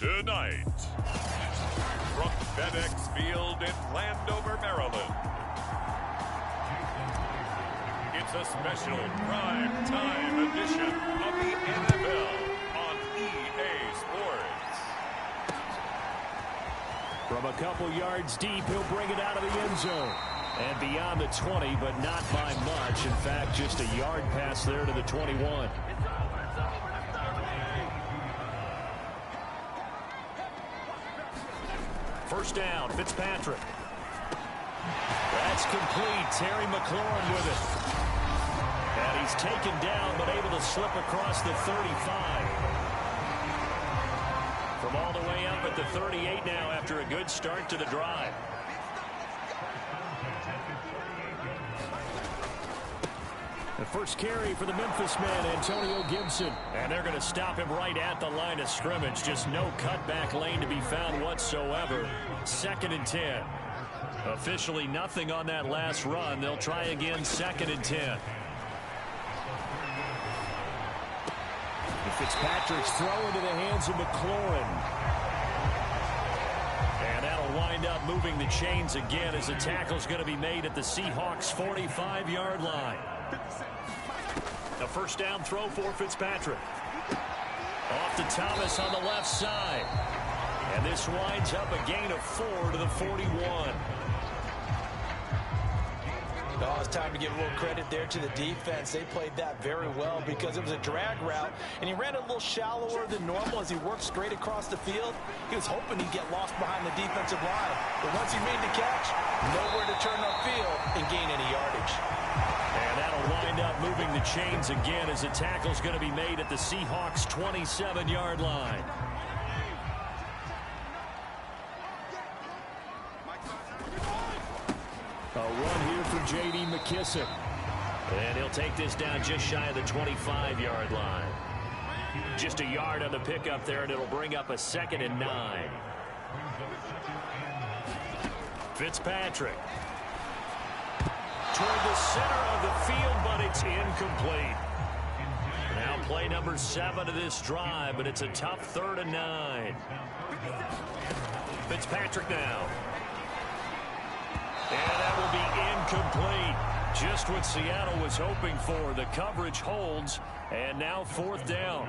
Tonight, from FedEx Field in Landover, Maryland, it's a special prime-time edition of the NFL on EA Sports. From a couple yards deep, he'll bring it out of the end zone. And beyond the 20, but not by much. In fact, just a yard pass there to the 21. First down, Fitzpatrick. That's complete. Terry McLaurin with it. And he's taken down, but able to slip across the 35. From all the way up at the 38 now after a good start to the drive. The first carry for the Memphis man, Antonio Gibson. And they're going to stop him right at the line of scrimmage. Just no cutback lane to be found whatsoever. 2nd and 10. Officially nothing on that last run. They'll try again 2nd and 10. Fitzpatrick's throw into the hands of McLaurin. And that'll wind up moving the chains again as the tackle's going to be made at the Seahawks 45-yard line. A first down throw for Fitzpatrick. Off to Thomas on the left side. And this winds up a gain of 4 to the 41. Oh, it's time to give a little credit there to the defense. They played that very well because it was a drag route, and he ran a little shallower than normal as he worked straight across the field. He was hoping he'd get lost behind the defensive line. But once he made the catch, nowhere to turn upfield and gain any yardage. And that'll wind up moving the chains again as the tackle's going to be made at the Seahawks 27-yard line. A run here for J.D. McKissick. And he'll take this down just shy of the 25-yard line. Just a yard on the pickup there, and it'll bring up a 2nd and 9. Fitzpatrick. Toward the center of the field, but it's incomplete. Now play number 7 of this drive, but it's a tough 3rd and 9. Fitzpatrick now. And that will be incomplete. Just what Seattle was hoping for. The coverage holds, and now 4th down.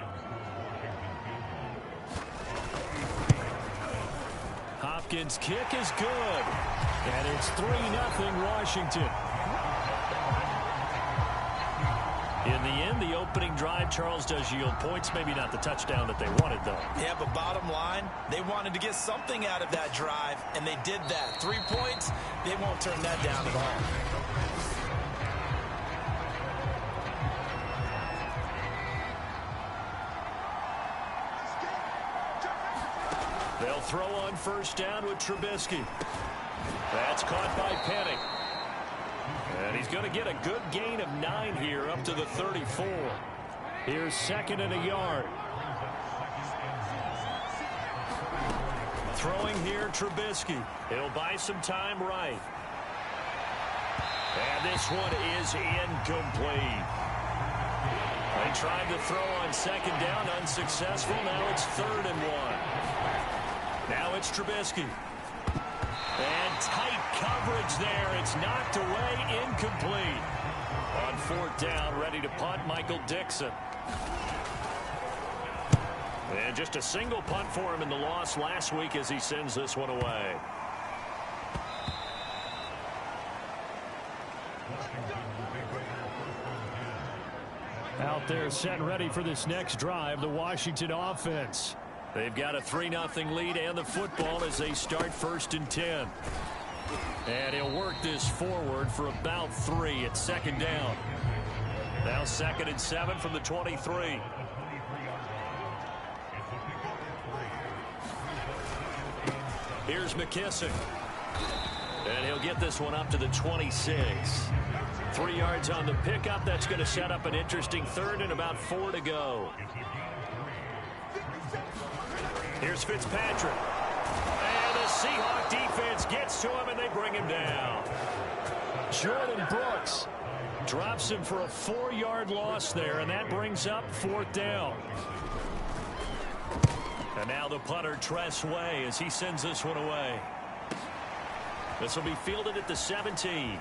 Hopkins' kick is good. And it's 3-0 Washington. In the end, the opening drive, Charles, does yield points. Maybe not the touchdown that they wanted, though. Yeah, but bottom line, they wanted to get something out of that drive, and they did that. 3 points, they won't turn that down at all. They'll throw on first down with Trubisky. That's caught by Penny. And he's going to get a good gain of 9 here up to the 34. Here's 2nd and a yard. Throwing here, Trubisky. He'll buy some time right. And this one is incomplete. They tried to throw on 2nd down, unsuccessful. Now it's 3rd and 1. Now it's Trubisky. And tight coverage there. It's knocked away, incomplete. On 4th down, ready to punt, Michael Dixon. And just a single punt for him in the loss last week as he sends this one away. Out there set ready for this next drive, the Washington offense. They've got a 3-0 lead and the football as they start 1st and 10. And he'll work this forward for about 3 at 2nd down. Now 2nd and 7 from the 23. Here's McKissick. And he'll get this one up to the 26. 3 yards on the pickup. That's going to set up an interesting 3rd and about 4 to go. Here's Fitzpatrick. And the Seahawks defense gets to him, and they bring him down. Jordan Brooks Drops him for a 4-yard loss there, and that brings up 4th down. And now the punter, Tress Way, as he sends this one away. This will be fielded at the 17.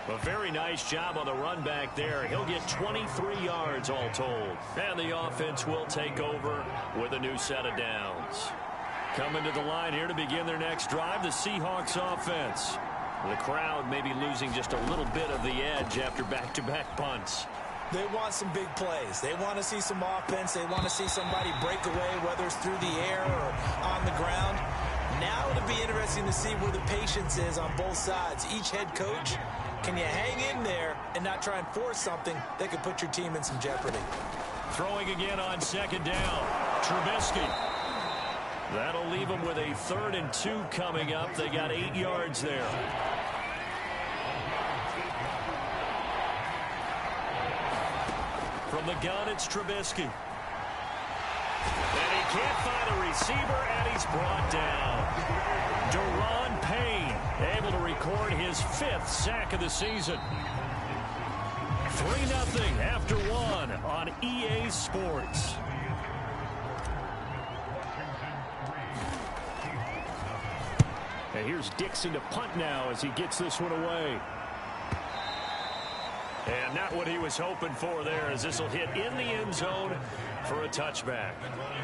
A very nice job on the run back there. He'll get 23 yards all told. And the offense will take over with a new set of downs. Coming to the line here to begin their next drive, the Seahawks offense. The crowd may be losing just a little bit of the edge after back-to-back punts. They want some big plays. They want to see some offense. They want to see somebody break away, whether it's through the air or on the ground. Now it'll be interesting to see where the patience is on both sides. Each head coach, can you hang in there and not try and force something that could put your team in some jeopardy? Throwing again on 2nd down. Trubisky. That'll leave them with a 3rd and 2 coming up. They got 8 yards there. From the gun, it's Trubisky. And he can't find a receiver, and he's brought down. Deron Payne able to record his 5th sack of the season. 3-0 after 1 on EA Sports. And here's Dixon to punt now as he gets this one away. And not what he was hoping for there, as this will hit in the end zone for a touchback.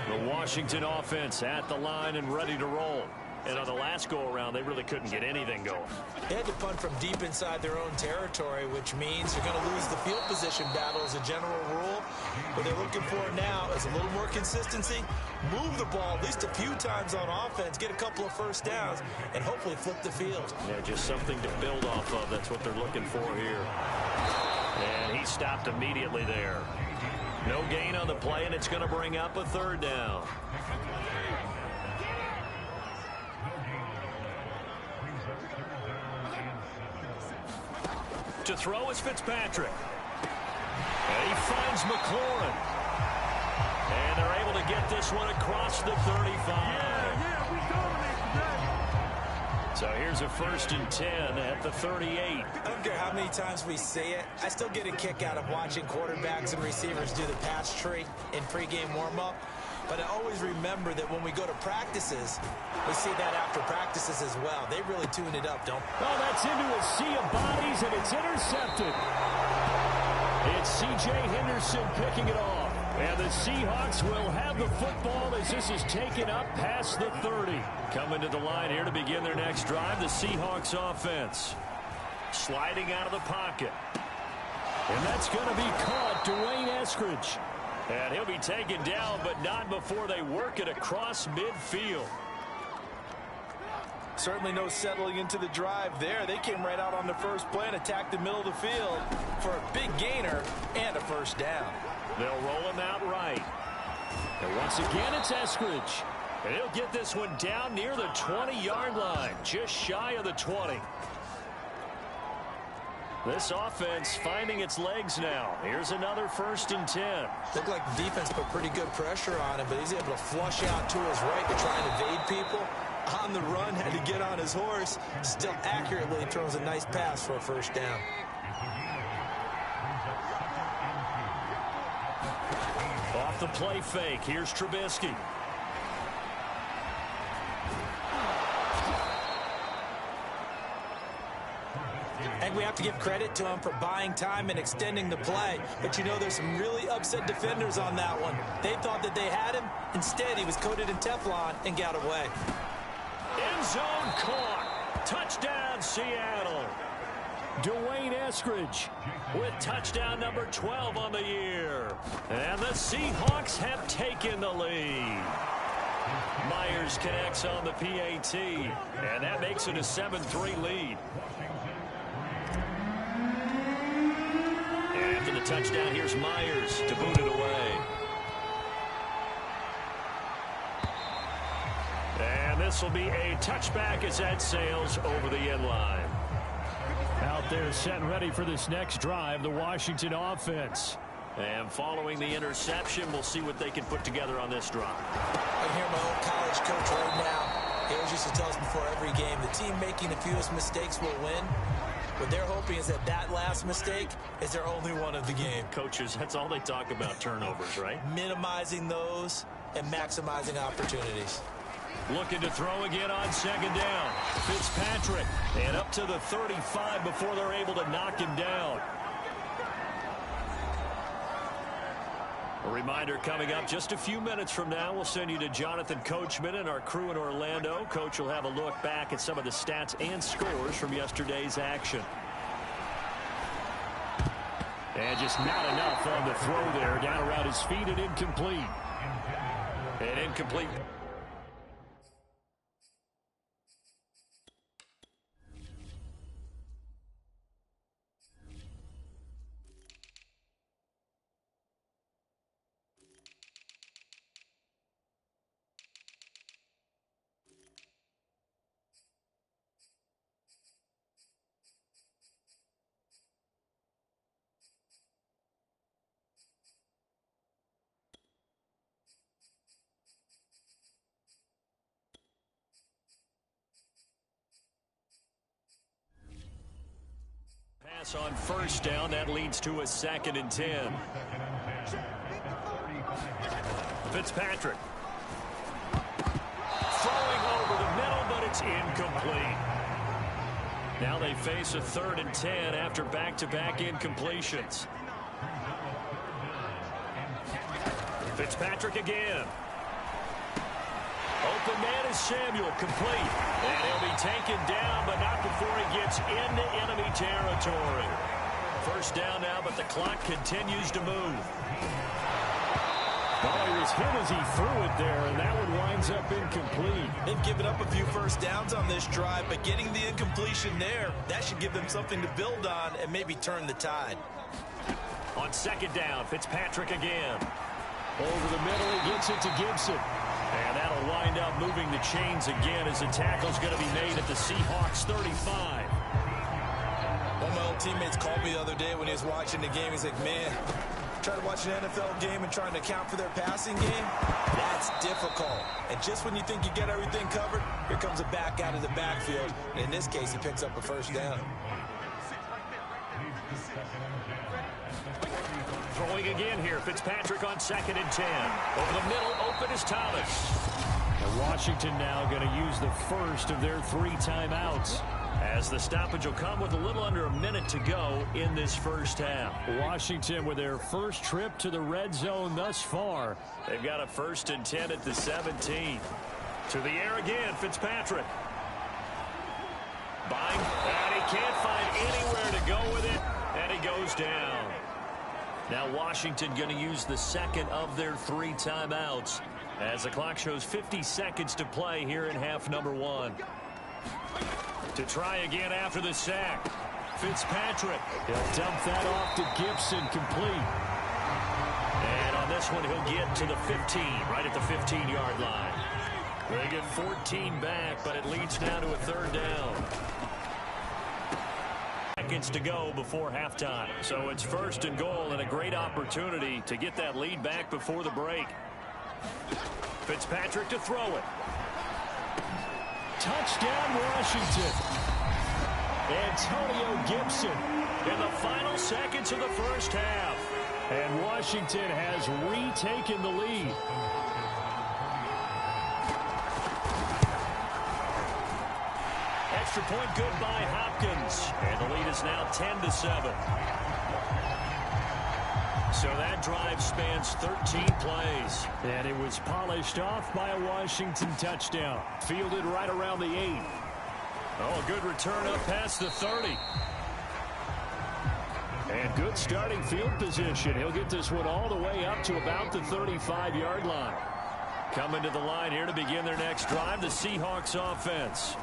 The Washington offense at the line and ready to roll. And on the last go-around, they really couldn't get anything going. They had to punt from deep inside their own territory, which means you're going to lose the field position battle as a general rule. What they're looking for now is a little more consistency, move the ball at least a few times on offense, get a couple of first downs, and hopefully flip the field. Yeah, just something to build off of. That's what they're looking for here. And he stopped immediately there. No gain on the play, and it's going to bring up a 3rd down. To throw is Fitzpatrick. And he finds McLaurin. And they're able to get this one across the 35. So here's a 1st and 10 at the 38. I don't care how many times we say it. I still get a kick out of watching quarterbacks and receivers do the pass tree in pregame warm-up. But I always remember that when we go to practices, we see that after practices as well. They really tune it up, don't they? Oh, that's into a sea of bodies, and it's intercepted. It's C.J. Henderson picking it off. And the Seahawks will have the football as this is taken up past the 30. Coming to the line here to begin their next drive, the Seahawks offense. Sliding out of the pocket. And that's going to be caught, Dwayne Eskridge. And he'll be taken down, but not before they work it across midfield. Certainly no settling into the drive there. They came right out on the first play and attacked the middle of the field for a big gainer and a 1st down. They'll roll him out right. And once again, it's Eskridge. And he'll get this one down near the 20-yard line, just shy of the 20. This offense finding its legs now. Here's another 1st and 10. Looked like the defense put pretty good pressure on him, but he's able to flush out to his right to try and evade people. On the run, had to get on his horse. Still accurately throws a nice pass for a 1st down. Off the play fake, here's Trubisky. I think we have to give credit to him for buying time and extending the play. But you know, there's some really upset defenders on that one. They thought that they had him. Instead, he was coated in Teflon and got away. End zone caught. Touchdown, Seattle. Dwayne Eskridge with touchdown number 12 on the year. And the Seahawks have taken the lead. Myers connects on the PAT. And that makes it a 7-3 lead. And after the touchdown, here's Myers to boot it away. And this will be a touchback as that sails over the end line. Out there set and ready for this next drive, the Washington offense. And following the interception, we'll see what they can put together on this drive. I hear my old college coach right now. Coach used to tell us before every game, the team making the fewest mistakes will win. What they're hoping is that that last mistake is their only one of the game. Coaches, that's all they talk about, turnovers, right? Minimizing those and maximizing opportunities. Looking to throw again on second down. Fitzpatrick, and up to the 35 before they're able to knock him down. A reminder coming up just a few minutes from now. We'll send you to Jonathan Coachman and our crew in Orlando. Coach will have a look back at some of the stats and scores from yesterday's action. And just not enough on the throw there. Down around his feet and incomplete. And incomplete. Pass on first down. That leads to a 2nd and 10. Fitzpatrick. Throwing over the middle, but it's incomplete. Now they face a 3rd and 10 after back-to-back incompletions. Fitzpatrick again. Open man is Samuel, complete. And he'll be taken down, but not before he gets into enemy territory. First down now, but the clock continues to move. Oh, he was hit as he threw it there, and that one winds up incomplete. They've given up a few first downs on this drive, but getting the incompletion there, that should give them something to build on and maybe turn the tide. On second down, Fitzpatrick again. Over the middle, he gets it to Gibson. And that'll wind up moving the chains again as the tackle's going to be made at the Seahawks 35. One of my old teammates called me the other day when he was watching the game. He's like, man, trying to watch an NFL game and trying to account for their passing game, that's difficult. And just when you think you get everything covered, here comes a back out of the backfield. And in this case, he picks up a first down. Throwing again here, Fitzpatrick on 2nd and 10. Over the middle, open is Thomas. And Washington now going to use the first of their 3 timeouts. As the stoppage will come with a little under a minute to go in this first half. Washington with their first trip to the red zone thus far. They've got a 1st and 10 at the 17. To the air again, Fitzpatrick. Buying, and he can't find anywhere to go with it, and he goes down. Now Washington going to use the 2nd of their 3 timeouts as the clock shows 50 seconds to play here in half number 1. To try again after the sack, Fitzpatrick. He'll dump that off to Gibson, complete. And on this one, he'll get to the 15, right at the 15-yard line. They get 14 back, but it leads now to a 3rd down. Seconds to go before halftime. So it's 1st and goal and a great opportunity to get that lead back before the break. Fitzpatrick to throw it. Touchdown, Washington. Antonio Gibson. In the final seconds of the first half. And Washington has retaken the lead. Extra point good by Hopkins. And the lead is now 10-7. So that drive spans 13 plays. And it was polished off by a Washington touchdown. Fielded right around the 8. Oh, good return up past the 30. And good starting field position. He'll get this one all the way up to about the 35-yard line. Coming to the line here to begin their next drive, the Seahawks offense.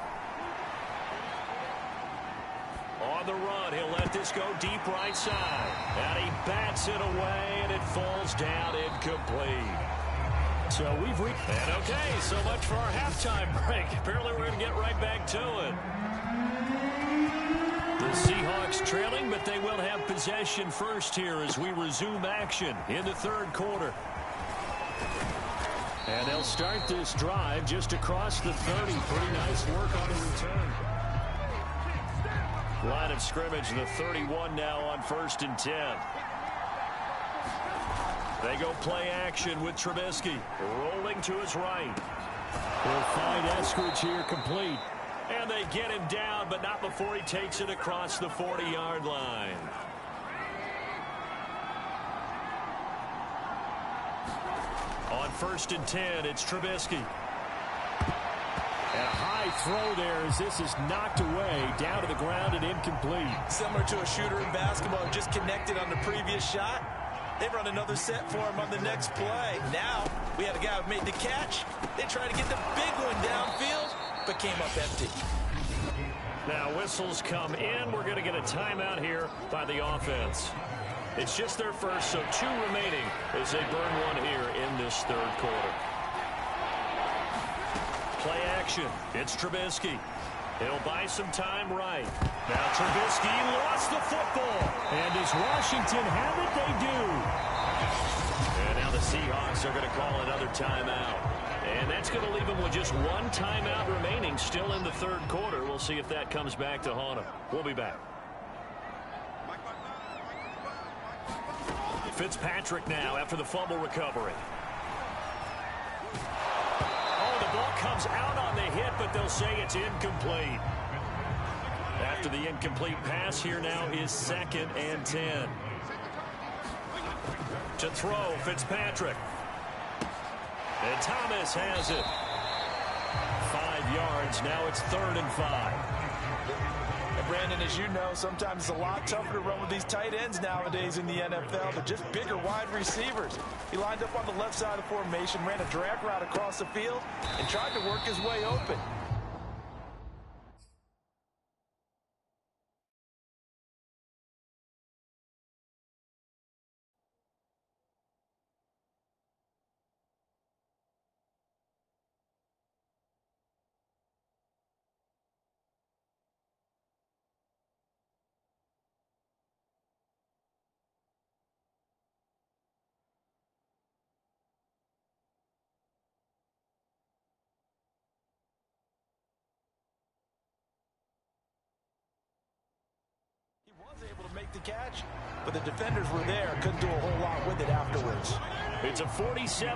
On the run, he'll let this go deep right side. And he bats it away, and it falls down incomplete. So we've reached... And okay, so much for our halftime break. Apparently we're going to get right back to it. The Seahawks trailing, but they will have possession first here as we resume action in the 3rd quarter. And they'll start this drive just across the 30. Pretty nice work on the return. Line of scrimmage, the 31 now on 1st and 10. They go play action with Trubisky. Rolling to his right. They'll find Eskridge here complete. And they get him down, but not before he takes it across the 40-yard line. On 1st and 10, it's Trubisky. And a high throw there as this is knocked away, down to the ground and incomplete. Similar to a shooter in basketball, just connected on the previous shot. They run another set for him on the next play. Now, we had a guy who made the catch. They tried to get the big one downfield, but came up empty. Now whistles come in. We're going to get a timeout here by the offense. It's just their first, so 2 remaining as they burn one here in this 3rd quarter. Play action. It's Trubisky. He'll buy some time right. Now Trubisky lost the football. And does Washington have it? They do. And now the Seahawks are going to call another timeout. And that's going to leave them with just 1 timeout remaining still in the 3rd quarter. We'll see if that comes back to haunt them. We'll be back. Fitzpatrick now after the fumble recovery. Oh, the ball comes out on the hit, but they'll say it's incomplete. After the incomplete pass, here now is 2nd and 10. To throw, Fitzpatrick. And Thomas has it. 5 yards. Now it's 3rd and 5. And Brandon, as you know, sometimes it's a lot tougher to run with these tight ends nowadays in the NFL. They're just bigger wide receivers. He lined up on the left side of the formation, ran a drag route across the field, and tried to work his way open. Was able to make the catch, but the defenders were there, couldn't do a whole lot with it afterwards. It's a 47